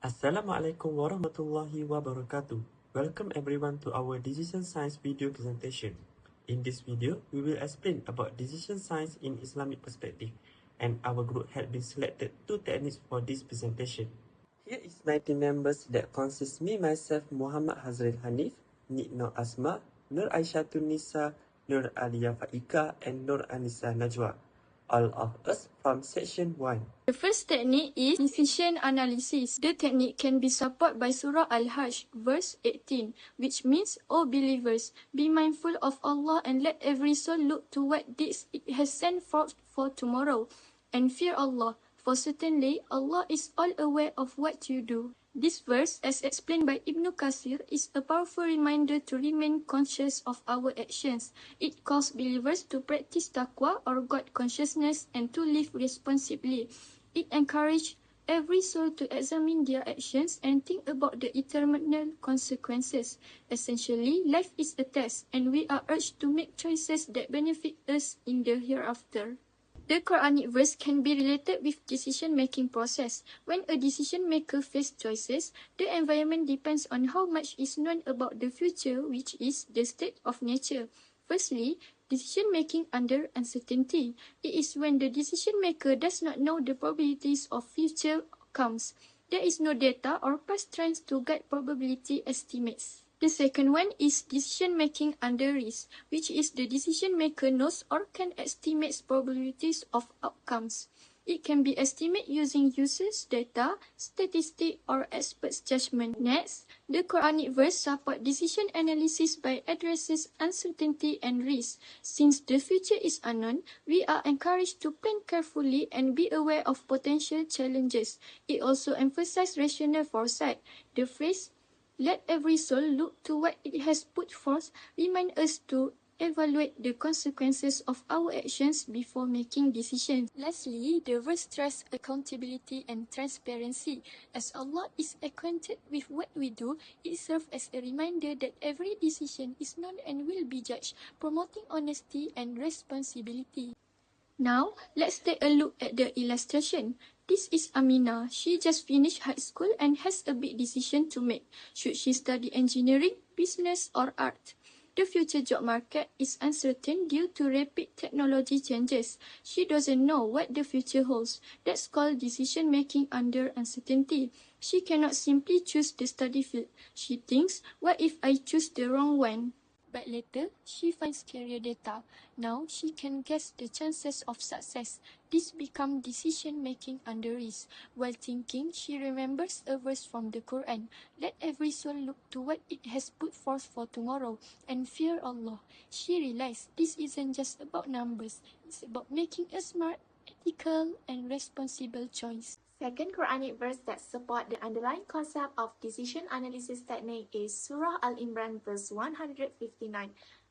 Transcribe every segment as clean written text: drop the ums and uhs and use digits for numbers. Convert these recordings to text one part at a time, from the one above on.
Assalamualaikum warahmatullahi wabarakatuh. Welcome everyone to our decision science video presentation. In this video, we will explain about decision science in Islamic perspective, and our group had been selected 2 techniques for this presentation. Here is my team members that consists me myself Muhammad Hazril Hanif, Nur Asma, Nur Aisyatun Nisa, Nur Aliyah Faika, and Nur Anissa Najwa. All of us from section 1. The first technique is decision analysis. The technique can be supported by Surah Al-Hajj, verse 18, which means, O believers, be mindful of Allah and let every soul look to what deeds it has sent forth for tomorrow, and fear Allah, for certainly Allah is all aware of what you do. This verse, as explained by Ibn Kathir, is a powerful reminder to remain conscious of our actions. It calls believers to practice taqwa or God consciousness and to live responsibly. It encourages every soul to examine their actions and think about the eternal consequences. Essentially, life is a test, and we are urged to make choices that benefit us in the hereafter. The Quranic verse can be related with decision-making process. When a decision maker faces choices, the environment depends on how much is known about the future, which is the state of nature. Firstly, decision-making under uncertainty. It is when the decision maker does not know the probabilities of future outcomes. There is no data or past trends to guide probability estimates. The second one is decision-making under risk, which is the decision maker knows or can estimate probabilities of outcomes. It can be estimated using users' data, statistics, or experts' judgment. Next, the Quranic verse supports decision analysis by addressing uncertainty and risk. Since the future is unknown, we are encouraged to plan carefully and be aware of potential challenges. It also emphasizes rational foresight. The phrase, let every soul look to what it has put forth, remind us to evaluate the consequences of our actions before making decisions. Lastly, the verse stresses accountability and transparency. As Allah is acquainted with what we do, it serves as a reminder that every decision is known and will be judged, promoting honesty and responsibility. Now, let's take a look at the illustration. This is Amina. She just finished high school and has a big decision to make. Should she study engineering, business, or art? The future job market is uncertain due to rapid technology changes. She doesn't know what the future holds. That's called decision-making under uncertainty. She cannot simply choose the study field. She thinks, what if I choose the wrong one? But later, she finds career data. Now, she can guess the chances of success. This becomes decision-making under risk. While thinking, she remembers a verse from the Quran. Let every soul look to what it has put forth for tomorrow and fear Allah. She realized this isn't just about numbers. It's about making a smart, ethical, and responsible choice. Second Quranic verse that support the underlying concept of decision analysis technique is Surah Al-Imran verse 159.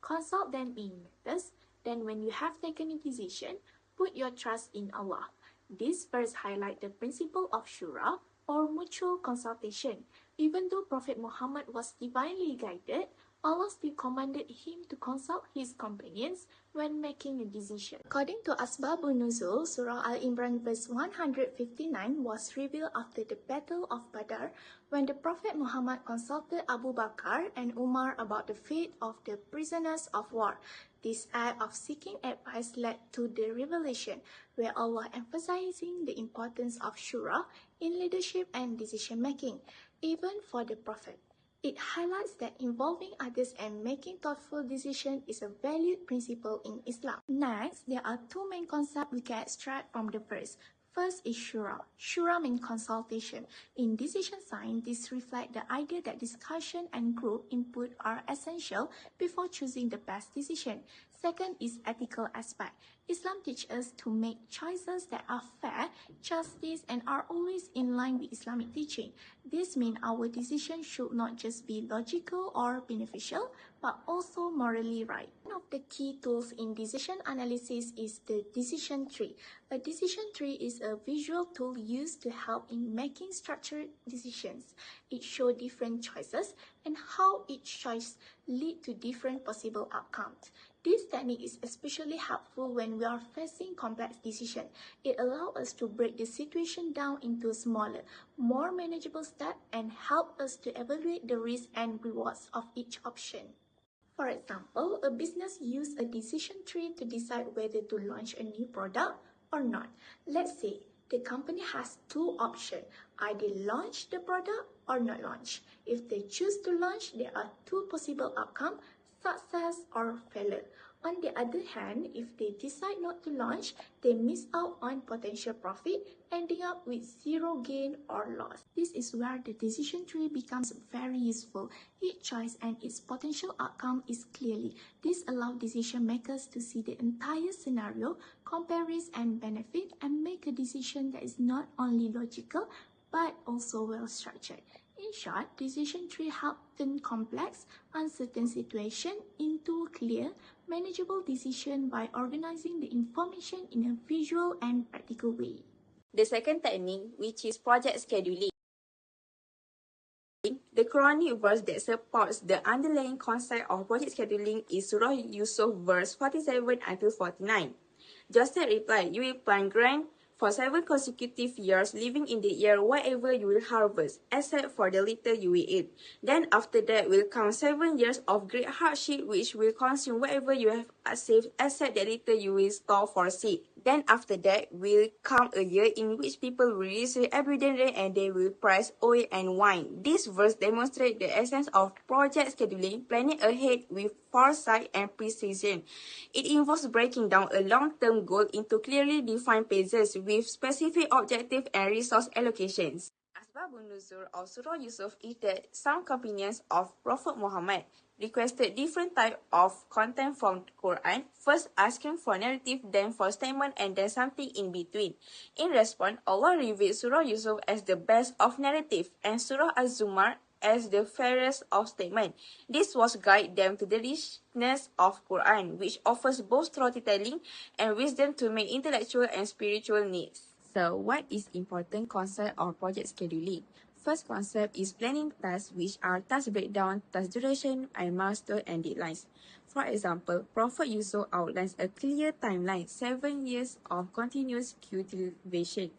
Consult them in matters, then when you have taken a decision, put your trust in Allah. This verse highlights the principle of shura or mutual consultation. Even though Prophet Muhammad was divinely guided, Allah still commanded him to consult his companions when making a decision. According to Asbabun Nuzul, Surah Al-Imran verse 159 was revealed after the Battle of Badr when the Prophet Muhammad consulted Abu Bakr and Umar about the fate of the prisoners of war. This act of seeking advice led to the revelation, where Allah emphasizing the importance of shura in leadership and decision-making, even for the Prophet. It highlights that involving others and making thoughtful decisions is a valued principle in Islam. Next, there are two main concepts we can extract from the verse. First is shura. Shura means consultation. In decision science, this reflects the idea that discussion and group input are essential before choosing the best decision. Second is ethical aspect. Islam teaches us to make choices that are fair, justice, and are always in line with Islamic teaching. This means our decisions should not just be logical or beneficial, but also morally right. One of the key tools in decision analysis is the decision tree. A decision tree is a visual tool used to help in making structured decisions. It shows different choices and how each choice leads to different possible outcomes. This technique is especially helpful when we are facing complex decisions. It allows us to break the situation down into smaller, more manageable steps and help us to evaluate the risks and rewards of each option. For example, a business uses a decision tree to decide whether to launch a new product or not. Let's say the company has two options, either launch the product or not launch. If they choose to launch, there are two possible outcomes, success or failure. On the other hand, if they decide not to launch, they miss out on potential profit, ending up with zero gain or loss. This is where the decision tree becomes very useful. Each choice and its potential outcome is clearly. This allows decision makers to see the entire scenario, compare risk and benefit, and make a decision that is not only logical but also well structured. In short, decision tree help turn complex, uncertain situation into clear, manageable decision by organizing the information in a visual and practical way. The second technique, which is project scheduling, the Quranic verse that supports the underlying concept of project scheduling is Surah Yusuf verse 47 until 49. Joseph replied, "You will plant grain for 7 consecutive years, living in the year whatever you will harvest, except for the little you will eat. Then after that will come 7 years of great hardship, which will consume whatever you have saved, except the little you will store for seed. Then after that will come a year in which people will receive abundant rain and they will price oil and wine." This verse demonstrates the essence of project scheduling, planning ahead with foresight and precision. It involves breaking down a long-term goal into clearly defined phases with specific objective and resource allocations. Asbabun Nuzul of Surah Yusuf is that some companions of Prophet Muhammad requested different type of content from Quran, first asking for narrative, then for statement, and then something in between. In response, Allah revealed Surah Yusuf as the best of narrative and Surah Az-Zumar as the fairest of statement. This was guide them to the richness of Quran, which offers both storytelling and wisdom to meet intellectual and spiritual needs. So, what is important concept of project scheduling? First concept is planning tasks, which are task breakdown, task duration, and milestone and deadlines. For example, Prophet Yusuf outlines a clear timeline, 7 years of continuous cultivation.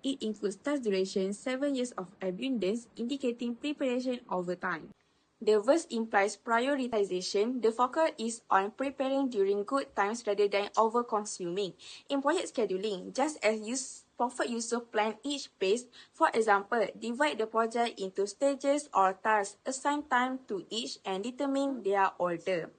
It includes task duration, 7 years of abundance, indicating preparation over time. The verse implies prioritization. The focus is on preparing during good times rather than over-consuming. In project scheduling, just as Prophet Yusuf planned each phase, for example, divide the project into stages or tasks, assign time to each, and determine their order.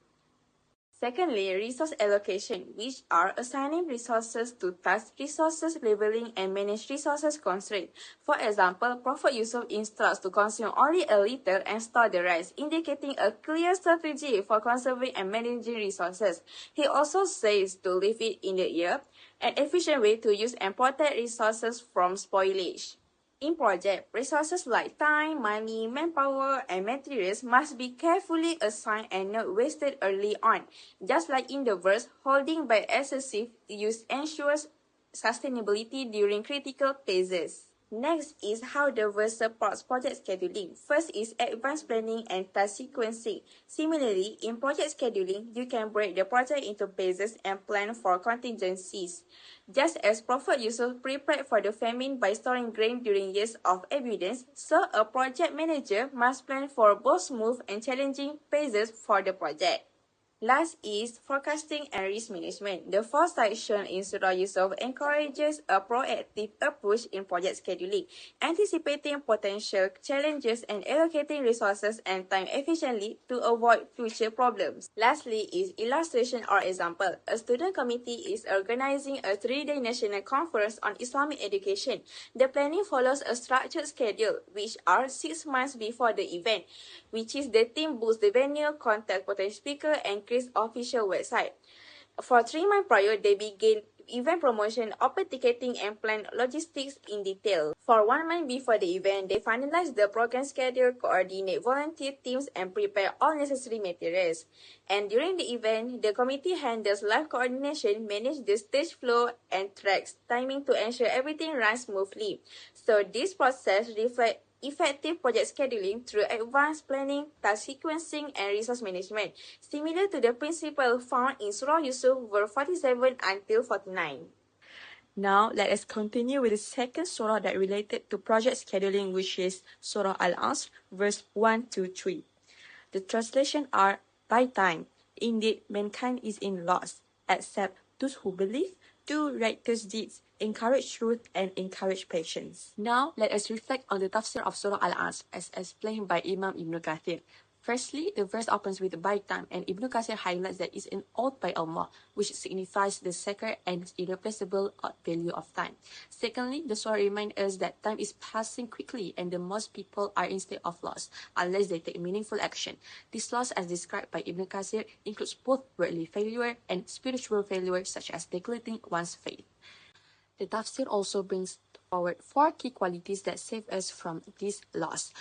Secondly, resource allocation, which are assigning resources to tasks, resources labeling, and manage resources constraint. For example, Prophet Yusuf instructs to consume only a little and store the rest, indicating a clear strategy for conserving and managing resources. He also says to leave it in the air, an efficient way to use and protect resources from spoilage. In project, resources like time, money, manpower, and materials must be carefully assigned and not wasted early on. Just like in the verse, holding back excessive use ensures sustainability during critical phases. Next is how the verse supports project scheduling. First is advanced planning and task sequencing. Similarly, in project scheduling, you can break the project into phases and plan for contingencies. Just as Prophet Yusuf prepared for the famine by storing grain during years of abundance, so a project manager must plan for both smooth and challenging phases for the project. Last is forecasting and risk management. The foresight shown in Surah Yusuf encourages a proactive approach in project scheduling, anticipating potential challenges and allocating resources and time efficiently to avoid future problems. Lastly is illustration or example. A student committee is organizing a 3-day national conference on Islamic education. The planning follows a structured schedule, which are 6 months before the event, which is the team books the venue, contact potential speaker, and create official website. For 3 months prior, they begin event promotion, open ticketing, and plan logistics in detail. For 1 month before the event, they finalize the program schedule, coordinate volunteer teams, and prepare all necessary materials. And during the event, the committee handles live coordination, manage the stage flow, and tracks timing to ensure everything runs smoothly. So this process reflects effective project scheduling through advanced planning, task sequencing, and resource management, similar to the principle found in Surah Yusuf verse 47 until 49. Now, let us continue with the second surah that related to project scheduling, which is Surah Al-Asr, verse 1 to 3. The translation are, by time, indeed mankind is in loss, except those who believe, do righteous deeds, encourage truth, and encourage patience. Now, let us reflect on the tafsir of Surah Al-Asr as explained by Imam Ibn Kathir. Firstly, the verse opens with by time, and Ibn Kathir highlights that it's an oath by Allah, which signifies the sacred and irreplaceable value of time. Secondly, the surah reminds us that time is passing quickly and the most people are in state of loss, unless they take meaningful action. This loss, as described by Ibn Kathir, includes both worldly failure and spiritual failure, such as neglecting one's faith. The tafsir also brings forward 4 key qualities that save us from this loss,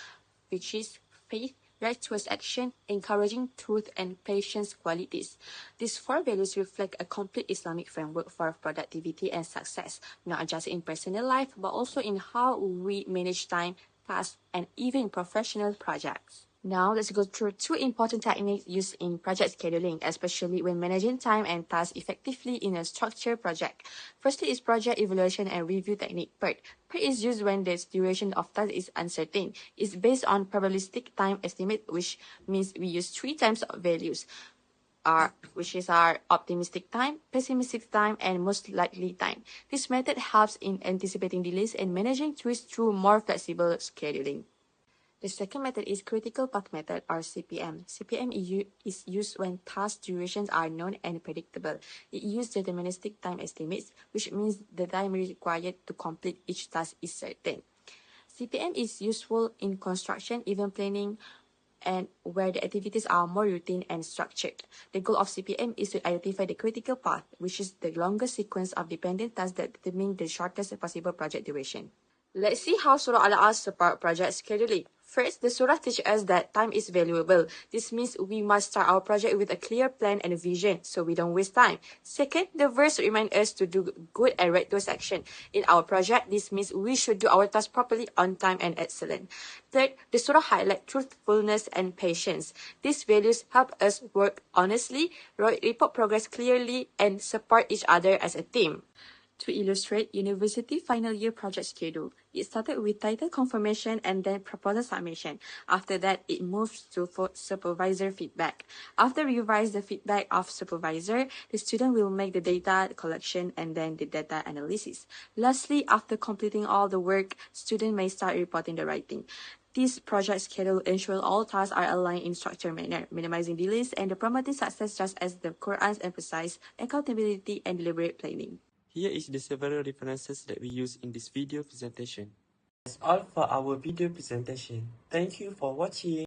which is faith, righteous action, encouraging truth, and patience qualities. These 4 values reflect a complete Islamic framework for productivity and success, not just in personal life, but also in how we manage time, tasks, and even professional projects. Now, let's go through 2 important techniques used in project scheduling, especially when managing time and tasks effectively in a structured project. Firstly is project evaluation and review technique, PERT. PERT is used when the duration of task is uncertain. It's based on probabilistic time estimate, which means we use 3 types of values, which is our optimistic time, pessimistic time, and most likely time. This method helps in anticipating delays and managing risks through more flexible scheduling. The second method is critical path method, or CPM. CPM is used when task durations are known and predictable. It uses deterministic time estimates, which means the time required to complete each task is certain. CPM is useful in construction, event planning, and where the activities are more routine and structured. The goal of CPM is to identify the critical path, which is the longest sequence of dependent tasks that determine the shortest possible project duration. Let's see how Surah Al-Asr support project scheduling. First, the surah teaches us that time is valuable. This means we must start our project with a clear plan and a vision, so we don't waste time. Second, the verse reminds us to do good and righteous action. In our project, this means we should do our task properly, on time, and excellent. Third, the surah highlights truthfulness and patience. These values help us work honestly, report progress clearly, and support each other as a team. To illustrate university final year project schedule, it started with title confirmation and then proposal submission. After that, it moves to supervisor feedback. After revise the feedback of supervisor, the student will make the data collection and then the data analysis. Lastly, after completing all the work, student may start reporting the writing. This project schedule ensures all tasks are aligned in structured manner, minimizing delays and promoting success, just as the Quran emphasizes accountability and deliberate planning. Here is the several references that we use in this video presentation. That's all for our video presentation. Thank you for watching.